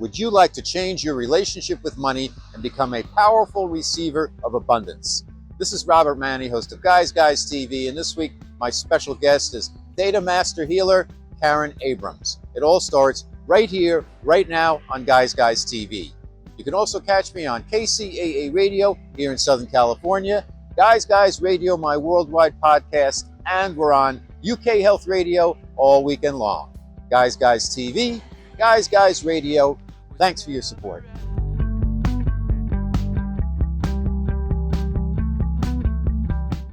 Would you like to change your relationship with money and become a powerful receiver of abundance? This is Robert Manni, host of Guys TV, and this week my special guest is Theta Master Healer, Karen Abrams. It all starts right here, right now on Guys TV. You can also catch me on KCAA Radio here in Southern California, Guys Radio, my worldwide podcast, and we're on UK Health Radio all weekend long. Guys TV, Guys Radio. Thanks for your support.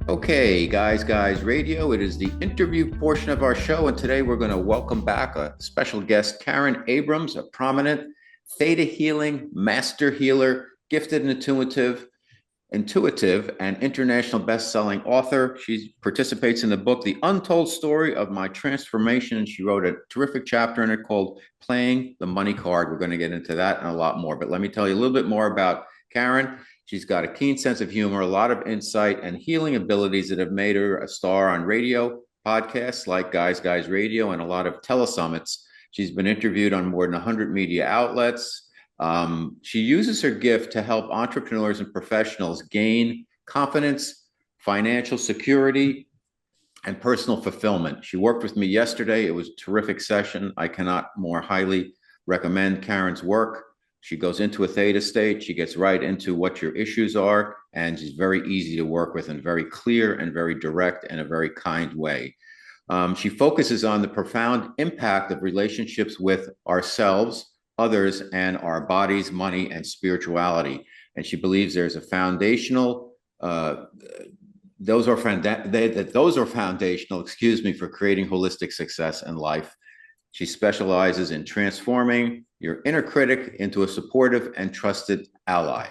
Okay, Guys Radio. It is the interview portion of our show, and today we're going to welcome back a special guest, Karen Abrams, a prominent ThetaHealing Master Healer, gifted and intuitive and international best-selling author. She participates in the book, The Untold Story of My Transformation, and she wrote a terrific chapter in it called Playing the Money Card. We're going to get into that and a lot more, but let me tell you a little bit more about Karen. She's got a keen sense of humor, a lot of insight, and healing abilities that have made her a star on radio podcasts like Guys Radio and a lot of tele-summits. She's been interviewed on more than 100 media outlets. She uses her gift to help entrepreneurs and professionals gain confidence, financial security, and personal fulfillment. She worked with me yesterday. It was a terrific session. I cannot more highly recommend Karen's work. She goes into a theta state. She gets right into what your issues are, and she's very easy to work with and very clear and very direct in a very kind way. She focuses on the profound impact of relationships with ourselves, others, and our bodies, money, and spirituality. And she believes there's a foundational, those are foundational, for creating holistic success in life. She specializes in transforming your inner critic into a supportive and trusted ally.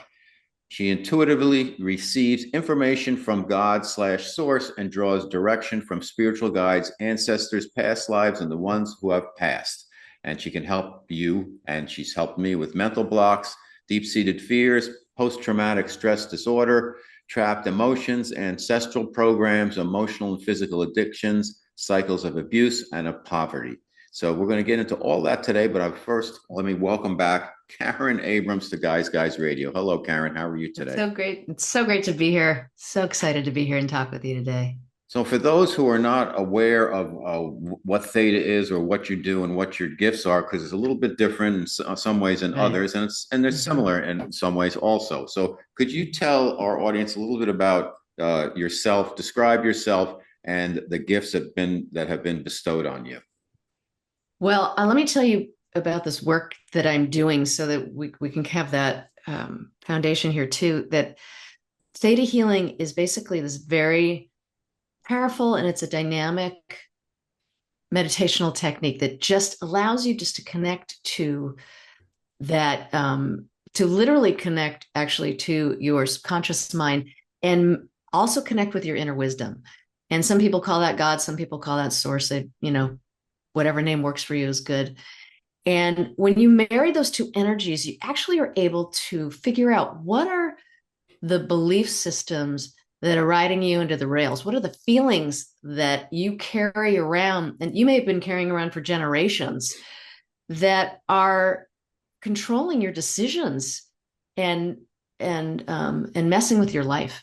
She intuitively receives information from God/source and draws direction from spiritual guides, ancestors, past lives, and the ones who have passed. And she can help you, and she's helped me with mental blocks, deep-seated fears, post-traumatic stress disorder, trapped emotions, ancestral programs, emotional and physical addictions, cycles of abuse, and of poverty. So we're going to get into all that today, but first, let me welcome back Karen Abrams to Guys Radio. Hello, Karen. How are you today? So great. It's so great to be here. So excited to be here and talk with you today. So for those who are not aware of what Theta is or what you do and what your gifts are, because it's a little bit different in some ways than others, and they're similar in some ways also. So could you tell our audience a little bit about yourself, describe yourself and the gifts that have been bestowed on you? Well, let me tell you about this work that I'm doing so that we can have that foundation here too, that Theta healing is basically this very powerful, and it's a dynamic meditational technique that just allows you just to connect to that, to literally connect actually to your subconscious mind and also connect with your inner wisdom. And some people call that God, some people call that source. Whatever name works for you is good. And when you marry those two energies, you actually are able to figure out what are the belief systems that are riding you into the rails. What are the feelings that you carry around, and you may have been carrying around for generations, that are controlling your decisions and messing with your life?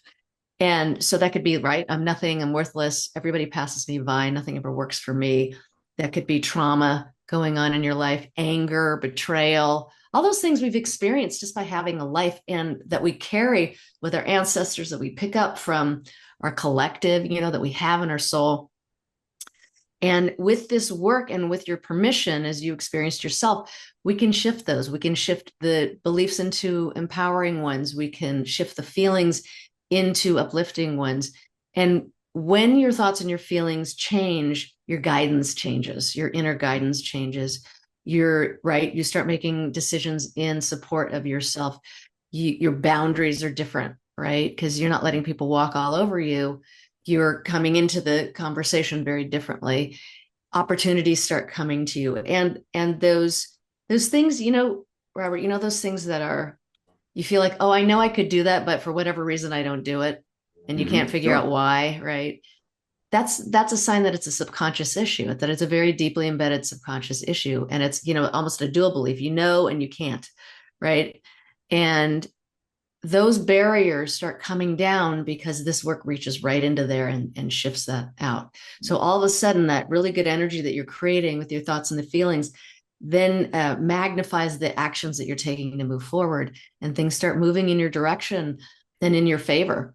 And so that could be, right, I'm nothing, I'm worthless, everybody passes me by, nothing ever works for me. That could be trauma going on in your life, anger, betrayal, all those things we've experienced just by having a life, and that we carry with our ancestors, that we pick up from our collective, that we have in our soul. And with this work and with your permission, as you experienced yourself, we can shift those. We can shift the beliefs into empowering ones. We can shift the feelings into uplifting ones. And when your thoughts and your feelings change, your guidance changes, your inner guidance changes. You start making decisions in support of yourself. Your boundaries are different, right? Because you're not letting people walk all over you. You're coming into the conversation very differently. Opportunities start coming to you. And those things, Robert, those things that are, you feel like, oh, I know I could do that, but for whatever reason, I don't do it. And you can't figure out why, right? that's a sign that it's a subconscious issue, that it's a very deeply embedded subconscious issue. And it's, almost a dual belief, and you can't, right? And those barriers start coming down because this work reaches right into there and shifts that out. So all of a sudden, that really good energy that you're creating with your thoughts and the feelings then magnifies the actions that you're taking to move forward, and things start moving in your direction and in your favor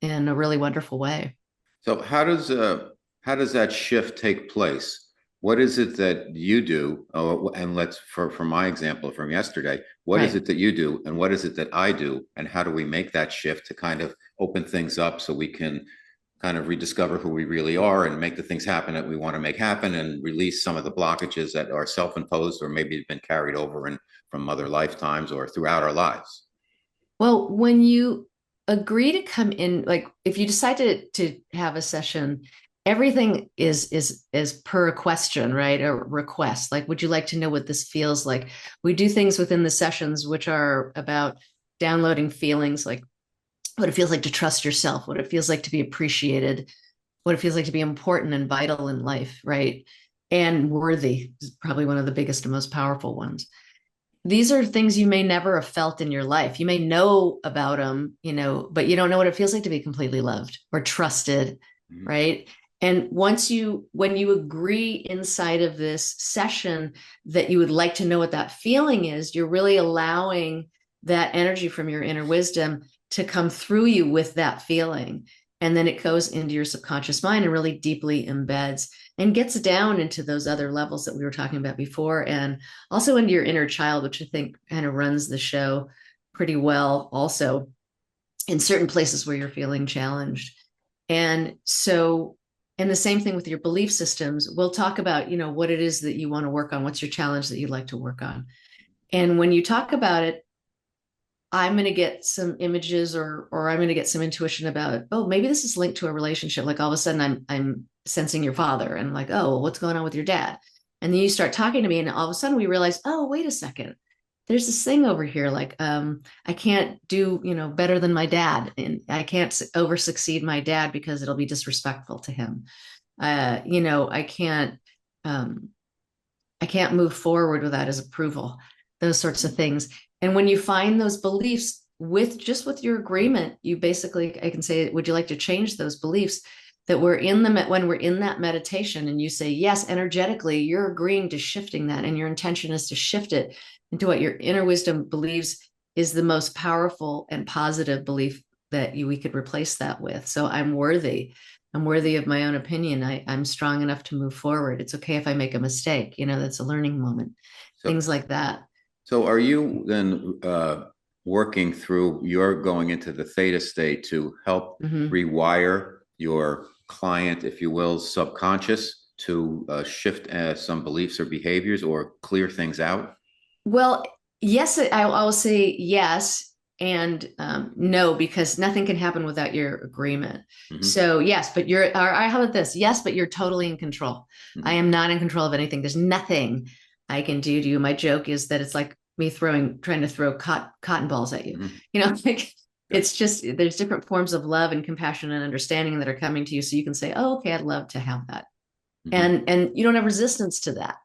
in a really wonderful way. So how does that shift take place? What is it that you do? And let's for my example from yesterday, what is Right. it that you do, and what is it that I do, and how do we make that shift to kind of open things up so we can kind of rediscover who we really are and make the things happen that we want to make happen and release some of the blockages that are self-imposed or maybe have been carried over and from other lifetimes or throughout our lives. Well, when you agree to come in, like if you decide to have a session, everything is per a question, right? A request. Like, would you like to know what this feels like? We do things within the sessions which are about downloading feelings, like what it feels like to trust yourself, what it feels like to be appreciated, what it feels like to be important and vital in life, right? And worthy is probably one of the biggest and most powerful ones. These are things you may never have felt in your life. You may know about them, but you don't know what it feels like to be completely loved or trusted, Mhm. right? And when you agree inside of this session that you would like to know what that feeling is, you're really allowing that energy from your inner wisdom to come through you with that feeling. And then it goes into your subconscious mind and really deeply embeds and gets down into those other levels that we were talking about before, and also into your inner child, which I think kind of runs the show pretty well, also in certain places where you're feeling challenged. And so, and the same thing with your belief systems. We'll talk about, what it is that you want to work on. What's your challenge that you'd like to work on? And when you talk about it, I'm going to get some images or I'm going to get some intuition about, oh, maybe this is linked to a relationship. Like all of a sudden I'm sensing your father and like, oh, well, what's going on with your dad? And then you start talking to me and all of a sudden we realize, oh, wait a second. There's this thing over here. Like, I can't do, better than my dad, and I can't over succeed my dad because it'll be disrespectful to him. Um, I can't move forward without his approval, those sorts of things. And when you find those beliefs with your agreement, you basically, I can say, would you like to change those beliefs that when we're in that meditation and you say, yes, energetically, you're agreeing to shifting that. And your intention is to shift it into what your inner wisdom believes is the most powerful and positive belief that we could replace that with. So I'm worthy. I'm worthy of my own opinion. I'm strong enough to move forward. It's okay if I make a mistake. That's a learning moment. So Things like that. So are you then working through, you're going into the theta state to help Mhm. rewire your client, if you will, subconscious to shift some beliefs or behaviors or clear things out? Well, yes, I will say yes and no, because nothing can happen without your agreement. Hmm. So yes, but how about this? Yes, but you're totally in control. I Hmm. am not in control of anything. There's nothing I can do to you. My joke is that it's like me trying to throw cotton balls at you. Hmm. Like Yeah. it's just, there's different forms of love and compassion and understanding that are coming to you. So you can say, oh, okay, I'd love to have that. Hmm. And you don't have resistance to that.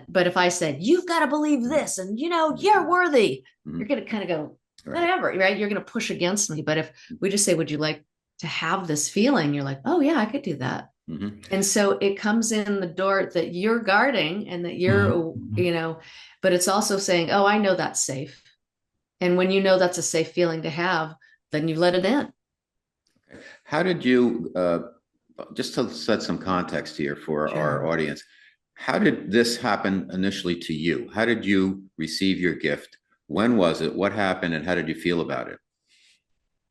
But if I said, you've got to believe this and you're worthy, you're Hmm. going to kind of go, Right. whatever, right? You're going to push against me. But if we just say, would you like to have this feeling? You're like, oh yeah, I could do that. Hmm. And so it comes in the door that you're guarding and that but it's also saying, oh, I know that's safe. And when you know that's a safe feeling to have, then you let it in. How did you, just to set some context here for Sure. our audience, how did this happen initially to you? How did you receive your gift? When was it? What happened? And how did you feel about it?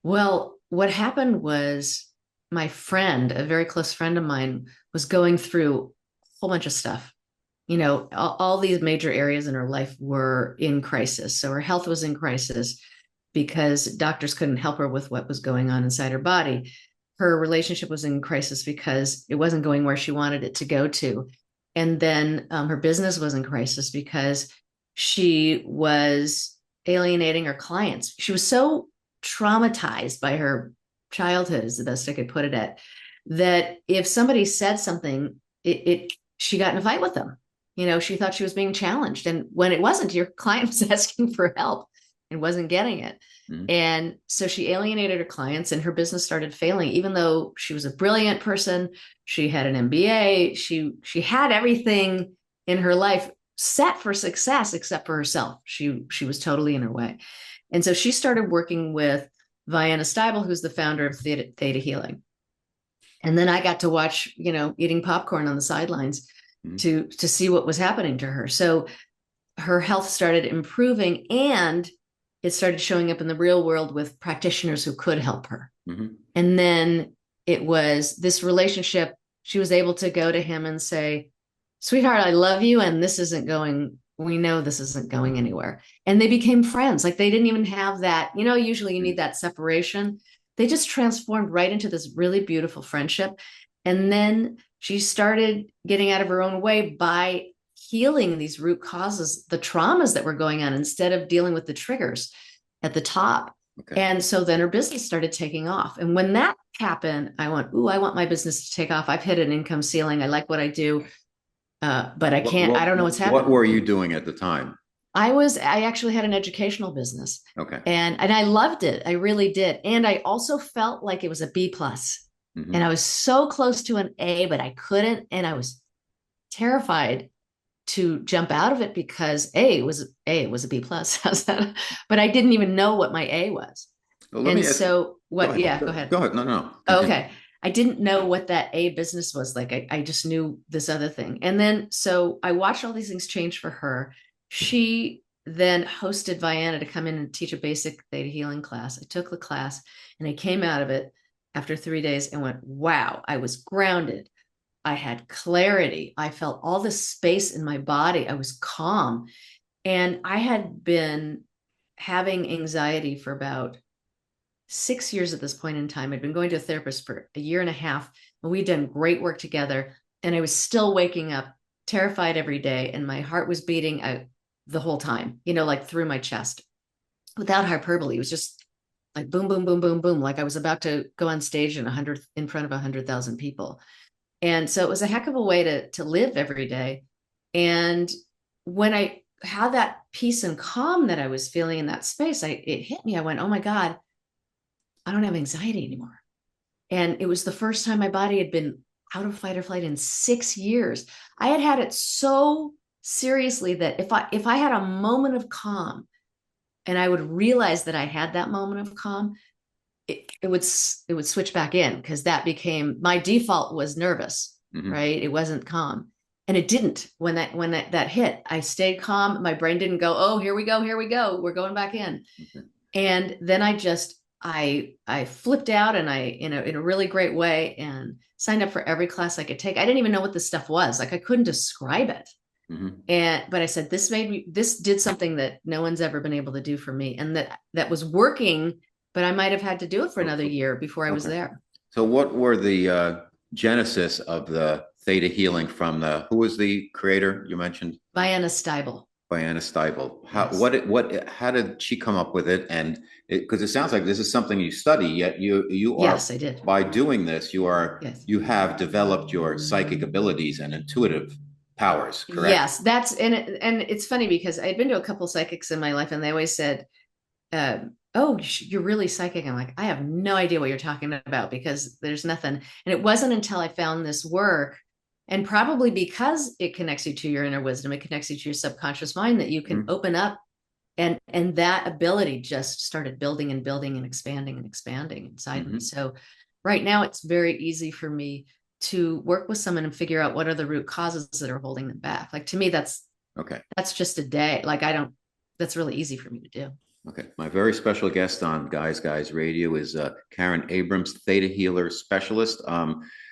Well, what happened was my friend, a very close friend of mine, was going through a whole bunch of stuff. All these major areas in her life were in crisis. So her health was in crisis because doctors couldn't help her with what was going on inside her body. Her relationship was in crisis because it wasn't going where she wanted it to go to. And then her business was in crisis because she was alienating her clients. She was so traumatized by her childhood, is the best I could put it at, that if somebody said something, she got in a fight with them. She thought she was being challenged. And when it wasn't, your client was asking for help and wasn't getting it. Mhm. And so she alienated her clients and her business started failing, even though she was a brilliant person. She had an MBA. She had everything in her life set for success except for herself. She was totally in her way. And so she started working with Vienna Steibel, who's the founder of Theta Healing. And then I got to watch, eating popcorn on the sidelines Mhm. to see what was happening to her. So her health started improving and it started showing up in the real world with practitioners who could help her. Mhm. And then it was this relationship. She was able to go to him and say, sweetheart, I love you. And we know this isn't going anywhere. And they became friends. Like they didn't even have that, usually you need that separation. They just transformed right into this really beautiful friendship. And then she started getting out of her own way by healing these root causes, the traumas that were going on instead of dealing with the triggers at the top. Okay. And so then her business started taking off. And when that happened, I went, ooh, I want my business to take off. I've hit an income ceiling. I like what I do. But I can't, I don't know what's happening. What were you doing at the time? I actually had an educational business. Okay. And I loved it. I really did. And I also felt like it was a B plus. Mhm. And I was so close to an A, but I couldn't. And I was terrified to jump out of it because it was a B plus. How's that? But I didn't even know what my A was. Well, let me ask, so what, go ahead. yeah, go ahead. Go ahead. No. Okay. I didn't know what that A business was like. I just knew this other thing. And then, so I watched all these things change for her. She then hosted Vienna to come in and teach a basic theta healing class. I took the class and I came out of it after 3 days and went, wow, I was grounded. I had clarity. I felt all this space in my body. I was calm. And I had been having anxiety for about 6 years at this point in time. I'd been going to a therapist for a year and a half, and we'd done great work together. And I was still waking up terrified every day, and my heart was beating the whole time, like through my chest without hyperbole. It was just like boom, boom, boom, boom, boom. Like I was about to go on stage in front of 100,000 people. And so it was a heck of a way to live every day. And when I had that peace and calm that I was feeling in that space, it hit me. I went, oh my God, I don't have anxiety anymore. And it was the first time my body had been out of fight or flight in 6 years. I had had it so seriously that if I had a moment of calm and I would realize that I had that moment of calm, it would switch back in, because that became my default was nervous, Mhm. right? It wasn't calm. And it didn't when that hit. I stayed calm. My brain didn't go, oh, here we go. We're going back in. Okay. And then I flipped out, and I, in a really great way, and signed up for every class I could take. I didn't even know what this stuff was. Like I couldn't describe it. Mhm. But I said, this did something that no one's ever been able to do for me. And that was working, but I might have had to do it for another year before I was there. So what were the genesis of the theta healing from who was the creator you mentioned? Vienna Steibel. Vienna Steibel. Yes. How did she come up with it? And because it sounds like this is something you study, yet you are, Yes, I did. by doing this, Yes. you have developed your psychic abilities and intuitive powers, correct? Yes, and it's funny because I'd been to a couple psychics in my life, and they always said, oh, you're really psychic. I'm like, I have no idea what you're talking about, because there's nothing. And it wasn't until I found this work, and probably because it connects you to your inner wisdom, it connects you to your subconscious mind, that you can open up, and that ability just started building and building and expanding inside me. So right now it's very easy for me to work with someone and figure out what are the root causes that are holding them back. Like to me, that's just a day. Like that's really easy for me to do. Okay. My very special guest on Guys Radio is Karen Abrams, Theta Healer Specialist.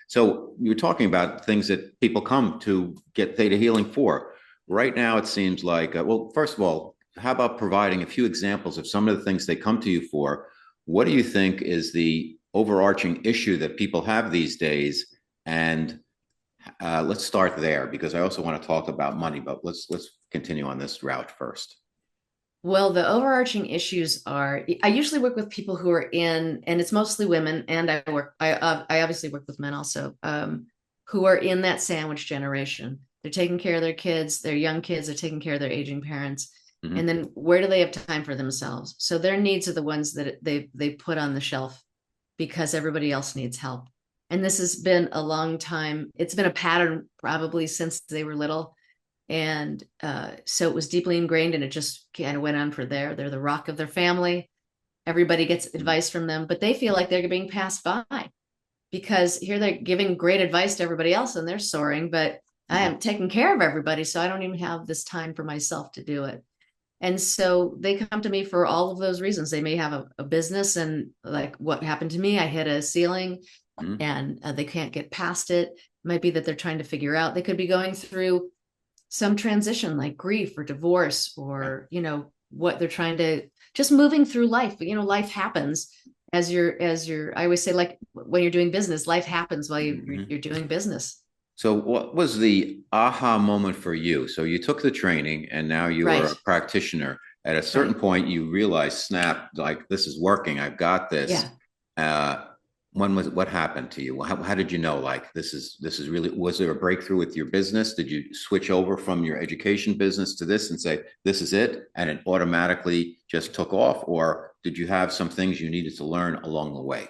So you're talking about things that people come to get theta healing for. Right now, it seems like, well, first of all, how about providing a few examples of some of the things they come to you for? What do you think is the overarching issue that people have these days? And let's start there, because I also want to talk about money, but let's continue on this route first. Well, the overarching issues are, I usually work with people who are in, and it's mostly women, and I obviously work with men also, who are in that sandwich generation. They're taking care of their kids, their young kids, they're taking care of their aging parents. And Hmm. then where do they have time for themselves? So their needs are the ones that they put on the shelf because everybody else needs help. And this has been a long time. It's been a pattern probably since they were little. And so it was deeply ingrained and it just kind of went on for there. They're the rock of their family. Everybody gets advice from them, but they feel like they're being passed by because here they're giving great advice to everybody else and they're soaring, but I Hmm. am taking care of everybody. So I don't even have this time for myself to do it. And so they come to me for all of those reasons. They may have a business and like what happened to me, I hit a ceiling Hmm. and they can't get past it. It might be that they're trying to figure out, they could be going through some transition like grief or divorce Right. or, what they're trying to just moving through life. But, life happens I always say, like when you're doing business, life happens while Mhm. you're doing business. So, what was the aha moment for you? So, you took the training and now you are a Right. practitioner. At a certain Right. point, you realize, snap, like this is working. I've got this. Yeah. Uh, what happened to you? How did you know, like, this is really, was there a breakthrough with your business? Did you switch over from your education business to this and say, this is it? And it automatically just took off? Or did you have some things you needed to learn along the way?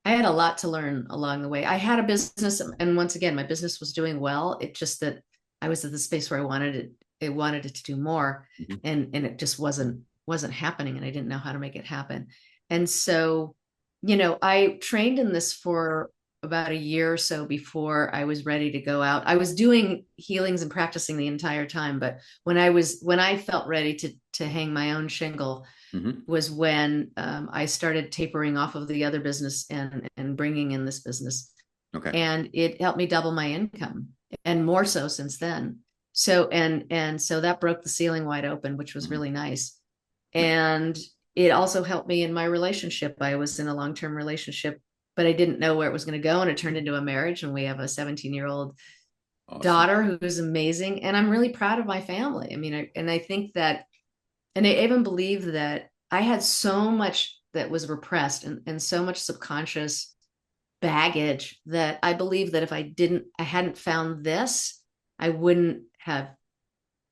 I had a lot to learn along the way. I had a business, and once again, my business was doing well. It just that I was at the space where it wanted it to do more, Mhm. and it just wasn't happening, and I didn't know how to make it happen. And so, I trained in this for about a year or so before I was ready to go out. I was doing healings and practicing the entire time, but when I felt ready to hang my own shingle Mhm. was when I started tapering off of the other business and bringing in this business, Okay. and it helped me double my income, and more so since then. So and so that broke the ceiling wide open, which was Mhm. really nice, and it also helped me in my relationship. I was in a long-term relationship, but I didn't know where it was going to go, and it turned into a marriage, and we have a 17-year-old Awesome. daughter who's amazing, and I'm really proud of my family. I mean, I think that, and I even believe that I had so much that was repressed and so much subconscious baggage that I believe that if I hadn't found this, I wouldn't have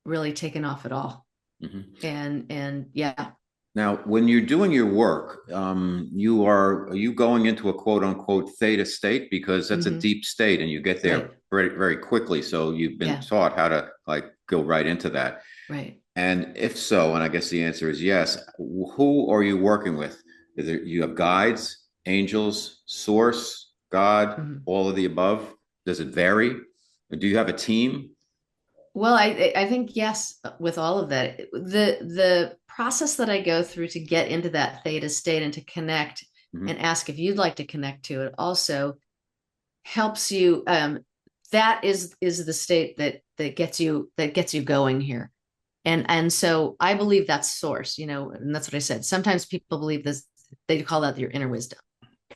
really taken off at all. Mhm. And yeah. Now, when you're doing your work, are you going into a quote unquote theta state? Because that's a Hmm. deep state and you get there Right. very, very quickly. So you've been Yeah. taught how to like go right into that. Right. And if so, and I guess the answer is yes, who are you working with? Is it, you have guides, angels, source, God, Mhm. all of the above? Does it vary? Do you have a team? Well, I think yes, with all of that, the process that I go through to get into that theta state and to connect and Mhm. ask if you'd like to connect to it also helps you. That is the state that gets you going here. And so I believe that's source, and that's what I said. Sometimes people believe this, they call that your inner wisdom.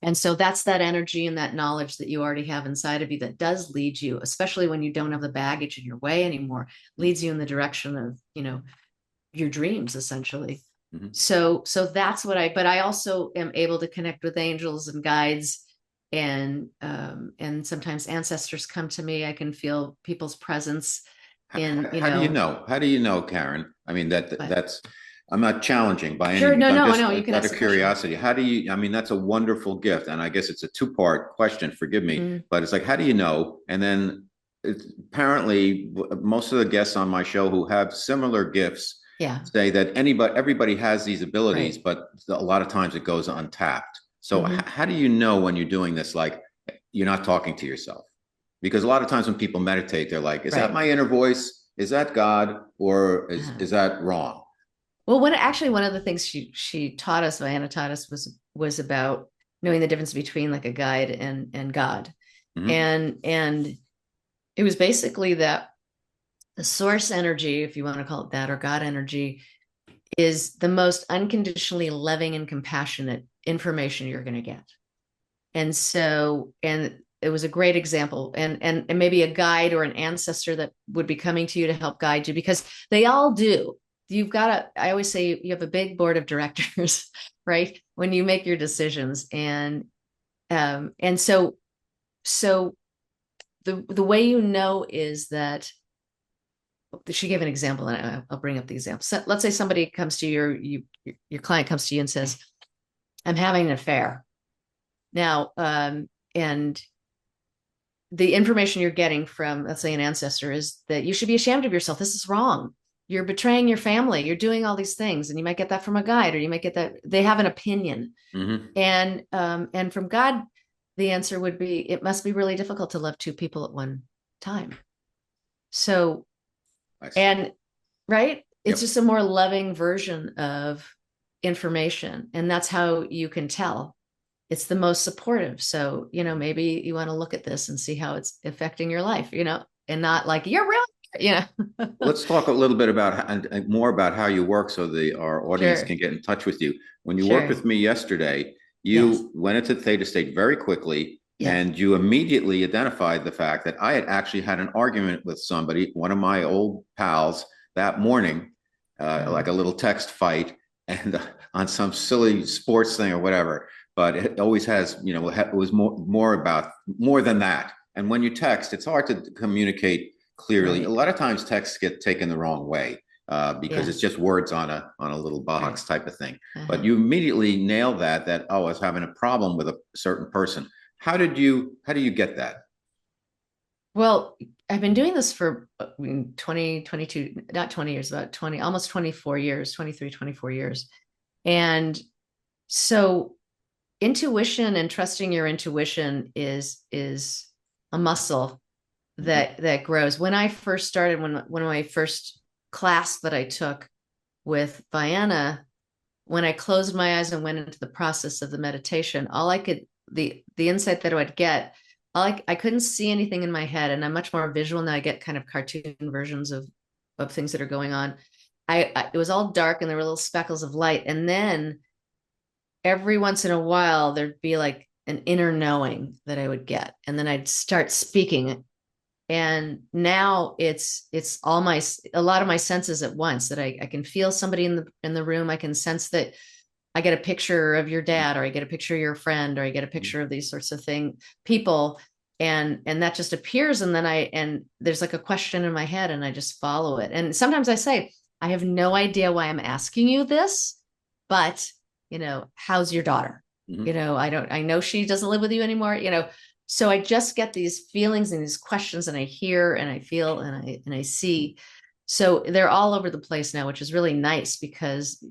And so that's that energy and that knowledge that you already have inside of you that does lead you, especially when you don't have the baggage in your way anymore, leads you in the direction of, your dreams essentially. Mhm. So that's but I also am able to connect with angels and guides, and sometimes ancestors come to me. I can feel people's presence in, How do you know? How do you know, Karen? I mean, but that's, I'm not challenging by any sure, means. no, I'm no, just no, you can out ask of the question. curiosity. How do you, I mean, that's a wonderful gift. And I guess it's a two-part question, forgive me, Mm, but it's like, how do you know? And then apparently most of the guests on my show who have similar gifts yeah, say that everybody has these abilities, right. but a lot of times it goes untapped. So Hmm. how do you know when you're doing this, like you're not talking to yourself? Because a lot of times when people meditate, they're like, is that Right. my inner voice? Is that God? Or Uh-huh. is that wrong? Well, one of the things she taught us, Diana taught us, was about knowing the difference between like a guide and God. Mm-hmm. And it was basically that the source energy, if you want to call it that, or God energy, is the most unconditionally loving and compassionate information you're going to get. And so, and it was a great example, and maybe a guide or an ancestor that would be coming to you to help guide you, because they all do. you've got to, I always say you have a big board of directors, right? When you make your decisions. And so the way you know is that she gave an example, and I'll bring up the example. So let's say somebody comes to your client comes to you and says, I'm having an affair. Now, and the information you're getting from, let's say, an ancestor is that you should be ashamed of yourself. This is wrong. You're betraying your family. You're doing all these things. And you might get that from a guide, or you might get that they have an opinion. Mm-hmm. And from God, the answer would be, it must be really difficult to love two people at one time. So, and right, it's Yep. just a more loving version of information. And that's how you can tell it's the most supportive. So, maybe you want to look at this and see how it's affecting your life, and not like you're really, Let's talk a little bit about and more about how you work so our audience Sure. can get in touch with you. When you worked Sure. with me yesterday, Yes. you went into theta state very quickly Yes. and you immediately identified the fact that I had actually had an argument with somebody, one of my old pals, that morning, like a little text fight and on some silly sports thing or whatever. But it always has, it was more than that. And when you text, it's hard to communicate clearly. A Right. lot of times texts get taken the wrong way because it's Yes. just words on a little box Right. type of thing. But Uh-huh. you immediately nailed that oh, I was having a problem with a certain person. How do you get that? Well, I've been doing this for 20, 22, not 20 years, about 20, almost 24 years, 23, 24 years. And so intuition and trusting your intuition is a muscle Mm-hmm. that grows. When I first started, when one of my first class that I took with Vienna, when I closed my eyes and went into the process of the meditation, all I could the insight that I would get, I couldn't see anything in my head, and I'm much more visual now. I get kind of cartoon versions of things that are going on. It was all dark and there were little speckles of light, and then every once in a while there'd be like an inner knowing that I would get, and then I'd start speaking. And now it's a lot of my senses at once, that I can feel somebody in the room. I can sense that I get a picture of your dad, or I get a picture of your friend, or I get a picture of these sorts of people. And that just appears. And then and there's like a question in my head and I just follow it. And sometimes I say, I have no idea why I'm asking you this, but how's your daughter? Mm-hmm. I know she doesn't live with you anymore, so I just get these feelings and these questions, and I hear and I feel and I see. So they're all over the place now, which is really nice because,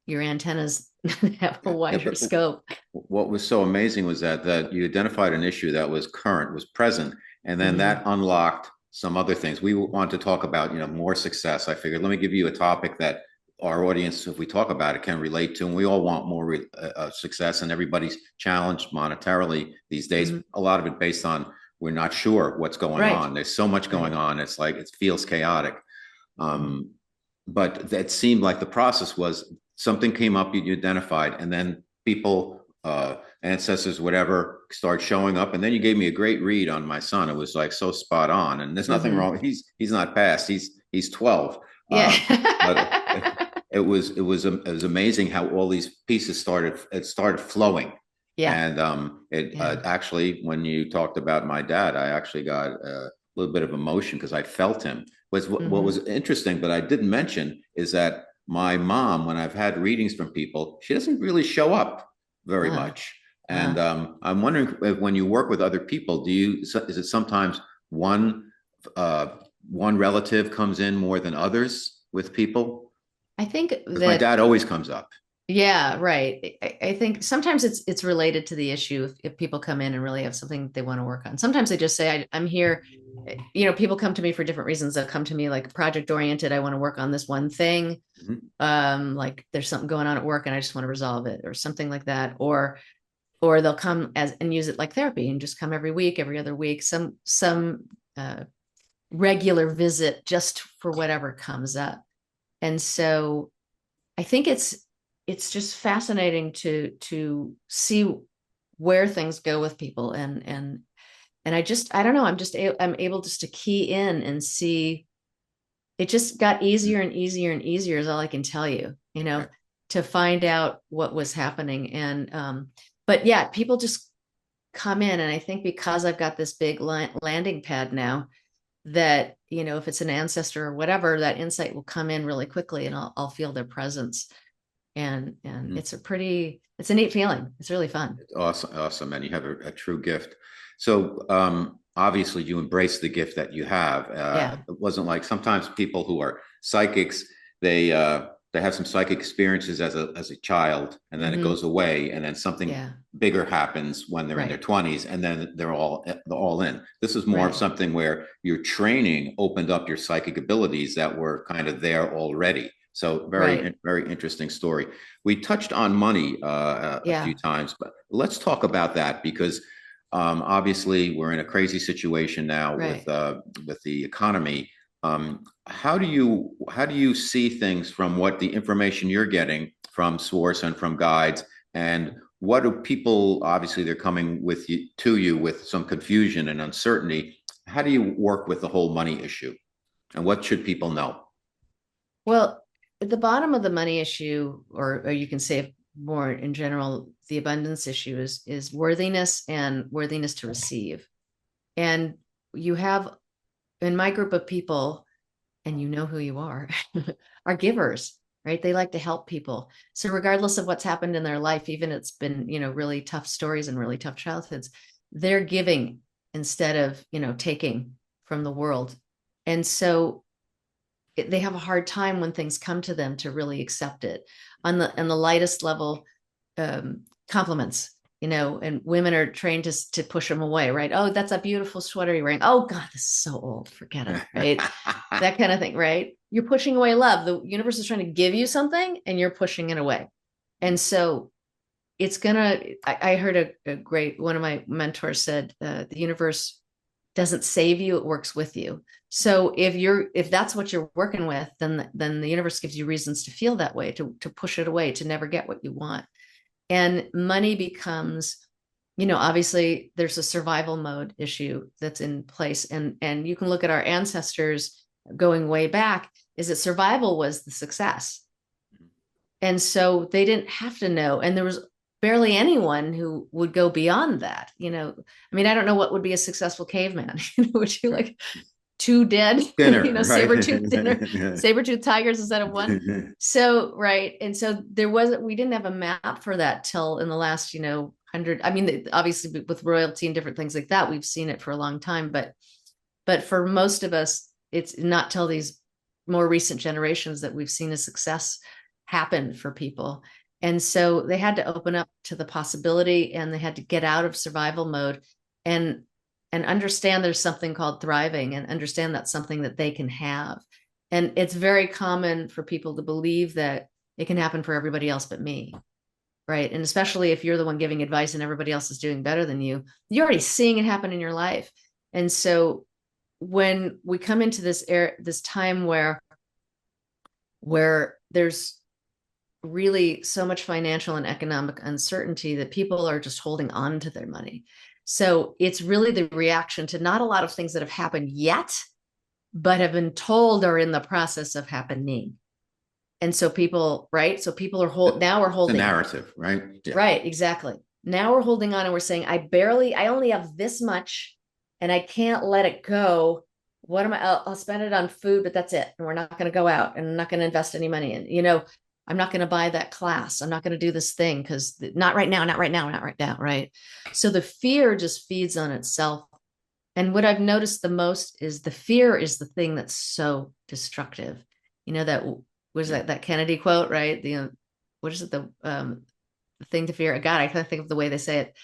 your antennas have a Yeah, wider but scope. what was so amazing was that you identified an issue that was current, was present, and then that Mm-hmm. unlocked some other things. We want to talk about, more success. I figured, let me give you a topic that our audience, if we talk about it, can relate to, and we all want more success, and everybody's challenged monetarily these days. Mm-hmm. A lot of it based on we're not sure what's going Right. on. There's so much going Right. on. It's like it feels chaotic. Mm-hmm. Um, but that seemed like the process was something came up, you identified, and then people, ancestors, whatever, start showing up. And then you gave me a great read on my son. It was like so spot on. And there's nothing Mm-hmm. wrong. He's not past. He's 12. Yeah. But it was amazing how all these pieces started flowing. Yeah. And it Yeah. actually, when you talked about my dad, I actually got a little bit of emotion because I felt him. What was Mm-hmm. interesting, but I didn't mention, is that my mom, when I've had readings from people, she doesn't really show up very Uh, much. And uh. I'm wondering if when you work with other people, is it sometimes uh, one relative comes in more than others with people? I think Because my that, dad always comes up. yeah, right. I think sometimes it's related to the issue. If people come in and really have something they want to work on, sometimes they just say, I'm here. People come to me for different reasons. They'll come to me like project oriented. I want to work on this one thing. Mhm. Like there's something going on at work and I just want to resolve it, or something like that. Or they'll come and use it like therapy and just come every week, every other week, some regular visit just for whatever comes up. And so I think it's just fascinating to see where things go with people. And I don't know, I'm able just to key in and see it just got easier and easier and easier is all I can tell you, Okay. to find out what was happening. And, but yeah, people just come in. And I think because I've got this big landing pad now, that, if it's an ancestor or whatever, that insight will come in really quickly and I'll feel their presence. And Mhm. it's a neat feeling. It's really fun. Awesome, awesome, and you have a true gift. So obviously, you embrace the gift that you have. Yeah. It wasn't like sometimes people who are psychics, they have some psychic experiences as a child, and then it Hmm. goes away, and then something Yeah. bigger happens when they're in their Right. 20s, and then they're all in. This is more of Right. something where your training opened up your psychic abilities that were kind of there already. So Right. very interesting story. We touched on money a few Yeah. times, but let's talk about that because obviously we're in a crazy situation now Right. with the economy. How do you see things from what the information you're getting from source and from guides, and what do people? Obviously, they're coming to you with some confusion and uncertainty. How do you work with the whole money issue, and what should people know? Well, at the bottom of the money issue, or you can say more in general, the abundance issue is worthiness and worthiness to receive. And you have in my group of people, and you know who you are givers, right? They like to help people. So regardless of what's happened in their life, even it's been, really tough stories and really tough childhoods, they're giving instead of, taking from the world. And so they have a hard time when things come to them to really accept it. On the lightest level, compliments, and women are trained to push them away, right? Oh, that's a beautiful sweater you're wearing. Oh God, this is so old, forget it, right? That kind of thing, right? You're pushing away love. The universe is trying to give you something and you're pushing it away. And so I heard a great, one of my mentors said, the universe doesn't save you, it works with you. So if that's what you're working with, then the universe gives you reasons to feel that way, to push it away, to never get what you want. And money becomes, obviously there's a survival mode issue that's in place. And you can look at our ancestors going way back, is that survival was the success. And so they didn't have to know. And there was barely anyone who would go beyond that. I mean, I don't know what would be a successful caveman. Would you like two dead, Dinner, right? saber-tooth dinner, saber-tooth tigers instead of one? So, right. And so we didn't have a map for that till in the last, 100. I mean, obviously with royalty and different things like that, we've seen it for a long time, but for most of us, it's not till these more recent generations that we've seen a success happen for people. And so they had to open up to the possibility, and they had to get out of survival mode and understand there's something called thriving, and understand that's something that they can have. And it's very common for people to believe that it can happen for everybody else but me. Right. And especially if you're the one giving advice and everybody else is doing better than you, you're already seeing it happen in your life. And so when we come into this time where there's really so much financial and economic uncertainty that people are just holding on to their money. So it's really the reaction to not a lot of things that have happened yet, but have been told are in the process of happening. And so people, right? So people are now we're The holding, narrative, right? Yeah. right? Exactly. Now we're holding on and we're saying, I only have this much and I can't let it go. What am I? I'll spend it on food, but that's it. And we're not going to go out, and I'm not going to invest any money in, I'm not going to buy that class. I'm not going to do this thing because not right now, not right now, not right now. Right. So the fear just feeds on itself. And what I've noticed the most is the fear is the thing that's so destructive. That was Yeah. that Kennedy quote, right? What is it? The thing to fear. God, I can't think of the way they say it.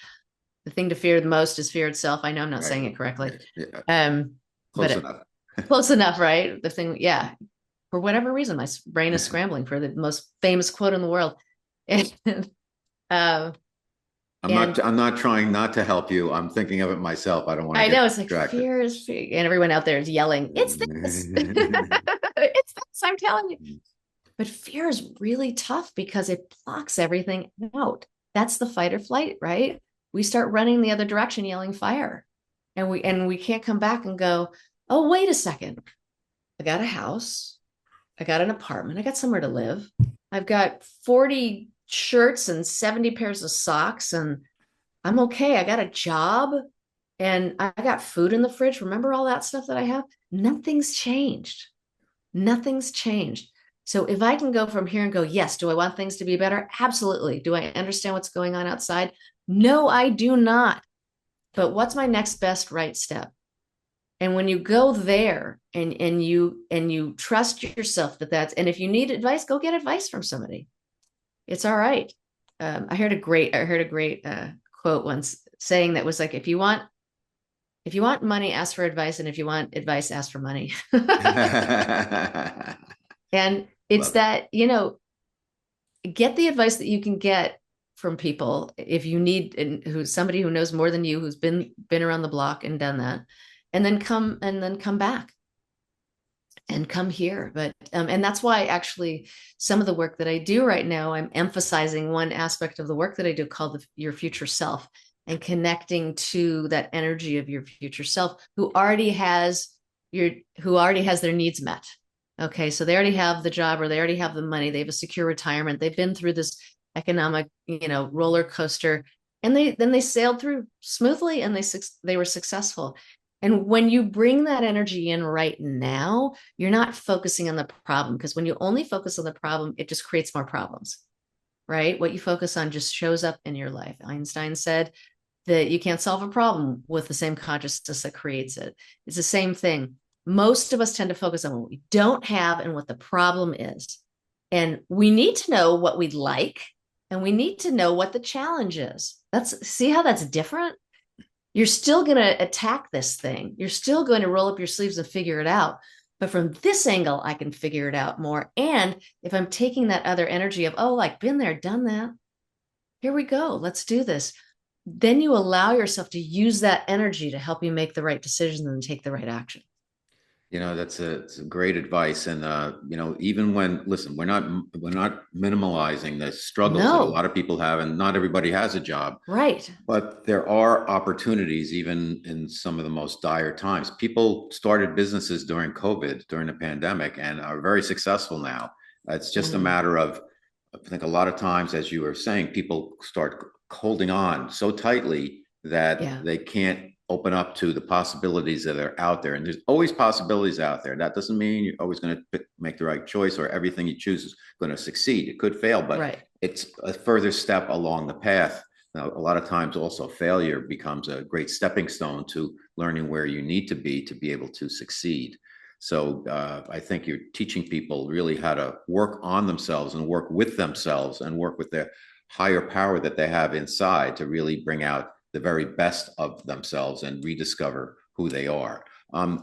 The thing to fear the most is fear itself. I know I'm not Right. saying it correctly. Yeah. But Close enough. close enough, right? The thing, yeah. For whatever reason, my brain is scrambling for the most famous quote in the world. And, uh, I'm not. and I'm not trying not to help you. I'm thinking of it myself. I don't want to I get know it's like distracted. fear is fear. And everyone out there is yelling, it's this. It's this, I'm telling you. But fear is really tough because it blocks everything out. That's the fight or flight, right? We start running the other direction, yelling fire. And we can't come back and go, oh, wait a second. I got a house. I got an apartment. I got somewhere to live. I've got 40 shirts and 70 pairs of socks, and I'm okay. I got a job and I got food in the fridge. Remember all that stuff that I have? Nothing's changed. Nothing's changed. So if I can go from here and go, yes, do I want things to be better? Absolutely. Do I understand what's going on outside? No, I do not. But what's my next best right step? And when you go there and you trust yourself that's, and if you need advice, go get advice from somebody. It's all right. I heard a great quote once saying that was like, if you want money, ask for advice, and if you want advice, ask for money. And it's Love it. that, get the advice that you can get from people if you need, and who's somebody who knows more than you, who's been around the block and done that, and then come back and come here. But and that's why actually some of the work that I do right now, I'm emphasizing one aspect of the work that I do called your future self, and connecting to that energy of your future self who already has their needs met. Okay, so they already have the job, or they already have the money, they have a secure retirement, they've been through this economic, roller coaster, and they sailed through smoothly, and they were successful. And when you bring that energy in right now, you're not focusing on the problem, because when you only focus on the problem, it just creates more problems, right? What you focus on just shows up in your life. Einstein said that you can't solve a problem with the same consciousness that creates it. It's the same thing. Most of us tend to focus on what we don't have and what the problem is. And we need to know what we'd like, and we need to know what the challenge is. See how that's different? You're still going to attack this thing. You're still going to roll up your sleeves and figure it out. But from this angle, I can figure it out more. And if I'm taking that other energy of, oh, like been there, done that, here we go, let's do this. Then you allow yourself to use that energy to help you make the right decisions and take the right action. It's a great advice. And even when, listen, we're not minimalizing the struggles that a No, lot of people have, and not everybody has a job. right. But there are opportunities even in some of the most dire times. People started businesses during COVID, during the pandemic, and are very successful now. It's just a Mm, matter of, I think a lot of times, as you were saying, people start holding on so tightly that yeah, they can't open up to the possibilities that are out there. And there's always possibilities out there. That doesn't mean you're always going to make the right choice, or everything you choose is going to succeed. It could fail, but right. it's a further step along the path. Now, a lot of times also failure becomes a great stepping stone to learning where you need to be able to succeed. So I think you're teaching people really how to work on themselves and work with themselves and work with their higher power that they have inside to really bring out the very best of themselves and rediscover who they are.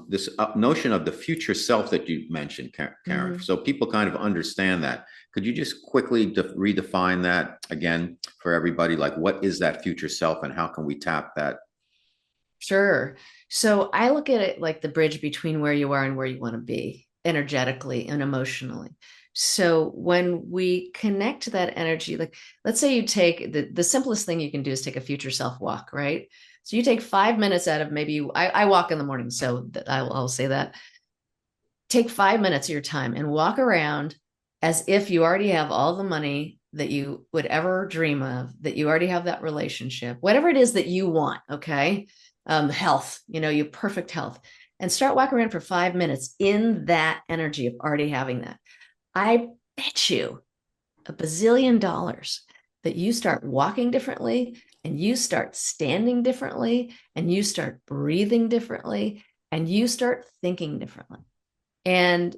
This notion of the future self that you mentioned, Karen, Mhm. so people kind of understand that. Could you just quickly redefine that again for everybody? Like, what is that future self, and how can we tap that? Sure. So I look at it like the bridge between where you are and where you want to be energetically and emotionally. So when we connect to that energy, like let's say you take the simplest thing you can do is take a future self walk, right? So you take 5 minutes out of I walk in the morning, so I'll say that. Take 5 minutes of your time and walk around as if you already have all the money that you would ever dream of, that you already have that relationship, whatever it is that you want. Okay. Health, you perfect health, and start walking around for 5 minutes in that energy of already having that. I bet you a bazillion dollars that you start walking differently, and you start standing differently, and you start breathing differently, and you start thinking differently. And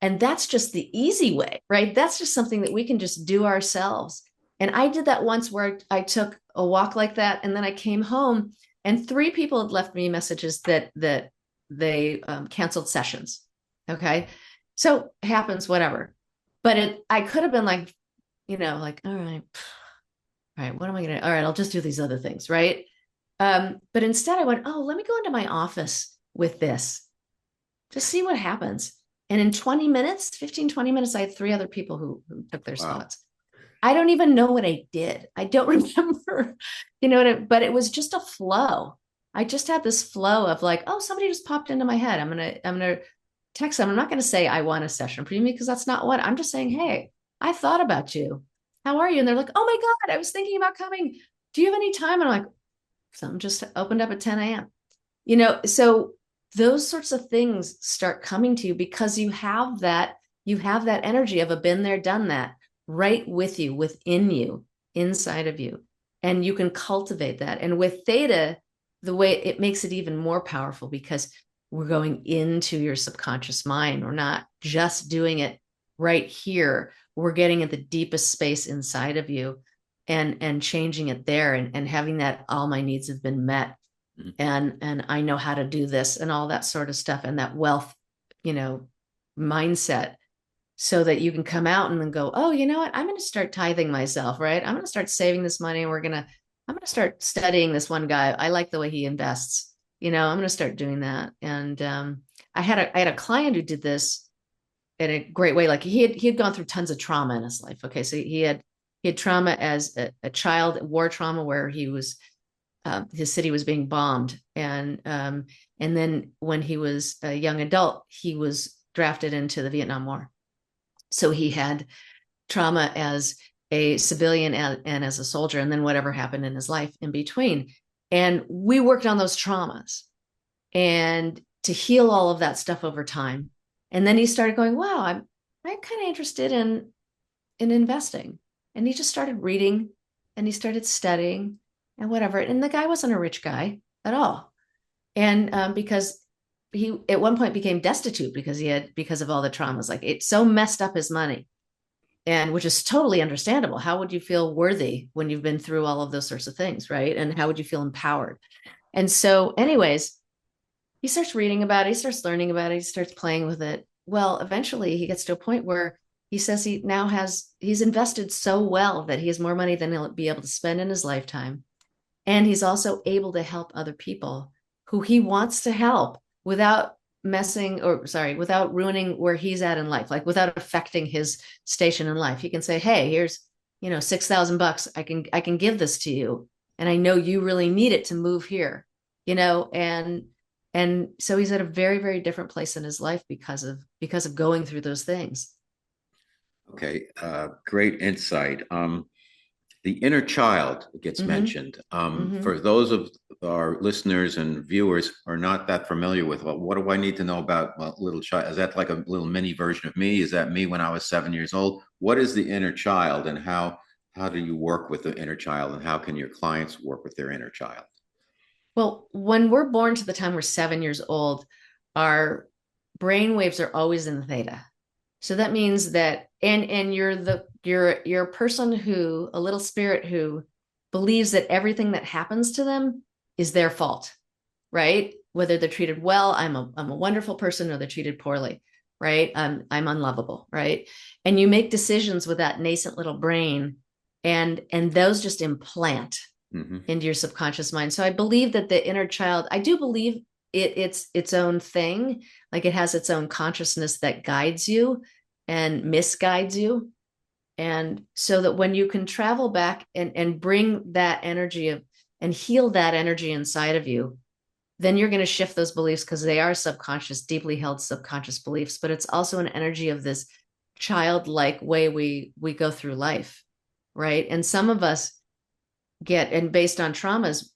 that's just the easy way, right? That's just something that we can just do ourselves. And I did that once where I took a walk like that, and then I came home, and three people had left me messages that they canceled sessions. Okay, so it happens, whatever. But I could have been like, like, all right, what am I gonna? All right, I'll just do these other things, right? But instead, I went, oh, let me go into my office with this, just see what happens. And in 20 minutes, 15, 20 minutes, I had three other people who took their Wow. spots. I don't even know what I did. I don't remember, but it was just a flow. I just had this flow of like, oh, somebody just popped into my head. I'm gonna text them. I'm not going to say I want a session for you because that's not what I'm just saying. Hey, I thought about you. How are you? And they're like, oh my God, I was thinking about coming. Do you have any time? And I'm like, something just opened up at 10 a.m. So those sorts of things start coming to you because you have that energy of a been there, done that right with you, within you, inside of you. And you can cultivate that. And with Theta, the way it makes it even more powerful because we're going into your subconscious mind. We're not just doing it right here. We're getting at the deepest space inside of you and changing it there and having that all my needs have been met. And I know how to do this and all that sort of stuff and that wealth, mindset so that you can come out and then go, oh, you know what? I'm going to start tithing myself, right? I'm going to start saving this money. And I'm going to start studying this one guy. I like the way he invests. I'm going to start doing that. And I had a client who did this in a great way. Like he had gone through tons of trauma in his life. Okay. So he had trauma as a child, war trauma, where he was, his city was being bombed. And then when he was a young adult, he was drafted into the Vietnam War. So he had trauma as a civilian and as a soldier, and then whatever happened in his life in between. And we worked on those traumas and to heal all of that stuff over time. And then he started going, wow, I'm kind of interested in investing. And he just started reading and he started studying and whatever. And the guy wasn't a rich guy at all. And because he at one point became destitute because of all the traumas, like it so messed up his money. And which is totally understandable. How would you feel worthy when you've been through all of those sorts of things, right? And how would you feel empowered? And so, anyways, he starts reading about it, he starts learning about it, he starts playing with it. Well, eventually he gets to a point where he says he's invested so well that he has more money than he'll be able to spend in his lifetime. And he's also able to help other people who he wants to help without without ruining where he's at in life, like without affecting his station in life. He can say, hey, here's, $6,000. I can give this to you. And I know you really need it to move here, and so he's at a very, very different place in his life because of going through those things. Okay, great insight. The inner child gets mentioned. For those of our listeners and viewers who are not that familiar with, well, what do I need to know about little child? Is that like a little mini version of me? Is that me when I was 7 years old? What is the inner child, and how do you work with the inner child, and how can your clients work with their inner child? Well, when we're born to the time we're 7 years old, our brain waves are always in theta. So that means that, and you're a person who, a little spirit who believes that everything that happens to them is their fault, right? Whether they're treated well, I'm a wonderful person, or they're treated poorly, right? I'm unlovable, right? And you make decisions with that nascent little brain, and those just implant into your subconscious mind. So I believe that the inner child, I do believe it's its own thing. Like it has its own consciousness that guides you and misguides you. And so that when you can travel back and bring that energy and heal that energy inside of you, then you're going to shift those beliefs because they are subconscious, deeply held subconscious beliefs, but it's also an energy of this childlike way we go through life, right? And some of us and based on traumas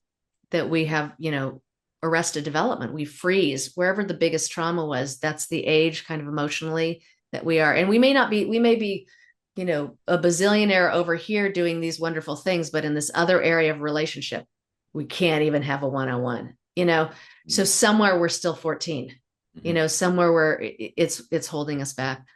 that we have, arrested development, we freeze wherever the biggest trauma was. That's the age kind of emotionally that we are. And we may be, a bazillionaire over here doing these wonderful things, but in this other area of relationship, we can't even have a one-on-one, so somewhere we're still 14, somewhere where it's holding us back.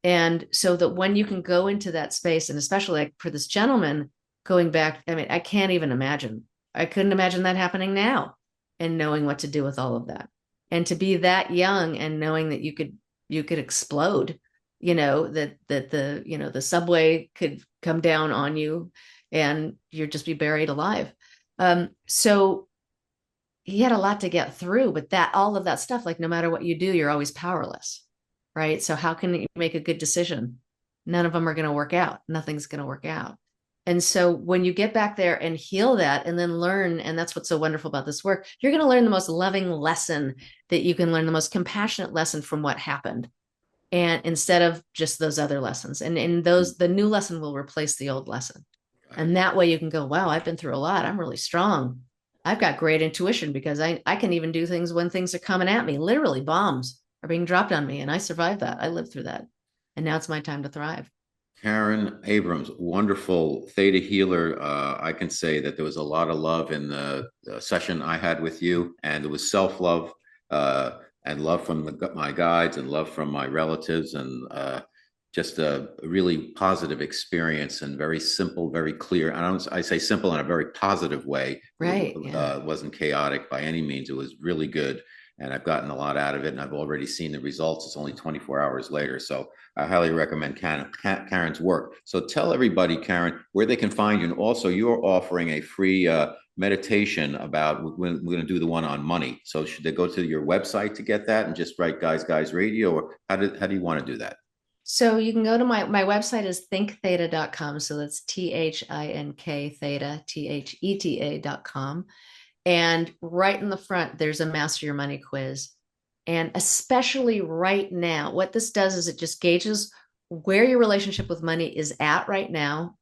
And so that when you can go into that space, and especially like for this gentleman going back, I mean, I can't even imagine. I couldn't imagine that happening now, and knowing what to do with all of that. And to be that young and knowing that you could explode, that the subway could come down on you and you'd just be buried alive. So he had a lot to get through, but all of that stuff, like no matter what you do, you're always powerless, right? So how can you make a good decision? None of them are going to work out. Nothing's going to work out. And so when you get back there and heal that and then learn, and that's what's so wonderful about this work, you're going to learn the most loving lesson that you can learn, the most compassionate lesson from what happened. And instead of just those other lessons, and in those, the new lesson will replace the old lesson. And that way you can go, wow, I've been through a lot. I'm really strong. I've got great intuition because I can even do things when things are coming at me. Literally bombs are being dropped on me. And I survived that. I lived through that. And now it's my time to thrive. Karen Abrams, wonderful theta healer. I can say that there was a lot of love in the session I had with you, and it was self-love and love from my guides and love from my relatives, and just a really positive experience and very simple, very clear. I say simple in a very positive way. Right. It wasn't chaotic by any means. It was really good. And I've gotten a lot out of it, and I've already seen the results. It's only 24 hours later. So I highly recommend Karen's work. So tell everybody, Karen, where they can find you. And also, you're offering a free meditation about, we're going to do the one on money. So should they go to your website to get that and just write Guys Radio, or how do you want to do that? So you can go to my website is thinktheta.com. So that's THINK theta, THETA.com. And right in the front, there's a Master Your Money quiz. And especially right now, what this does is it just gauges where your relationship with money is at right now.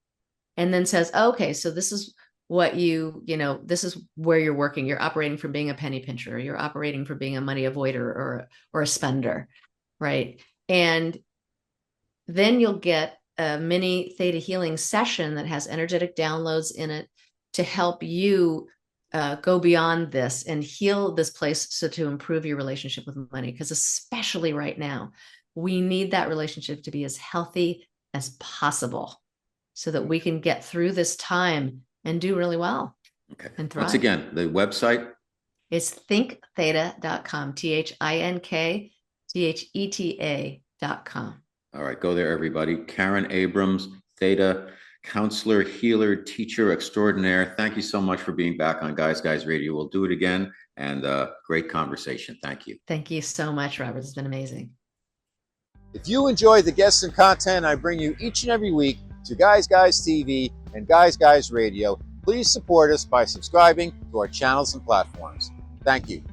And then says, okay, so this is what this is where you're working. You're operating from being a penny pincher. Or you're operating from being a money avoider or a spender, right? And then you'll get a mini theta healing session that has energetic downloads in it to help you go beyond this and heal this place, so to improve your relationship with money. Because especially right now, we need that relationship to be as healthy as possible so that we can get through this time and do really well. Okay. And thrive. Once again, the website is thinktheta.com, THINKTHETA.com. All right, go there, everybody. Karen Abrams, Theta counselor, healer, teacher extraordinaire. Thank you so much for being back on Guys Radio. We'll do it again, and great conversation. Thank you. Thank you so much, Robert. It's been amazing. If you enjoy the guests and content I bring you each and every week to Guys TV and Guys Radio, please support us by subscribing to our channels and platforms. Thank you.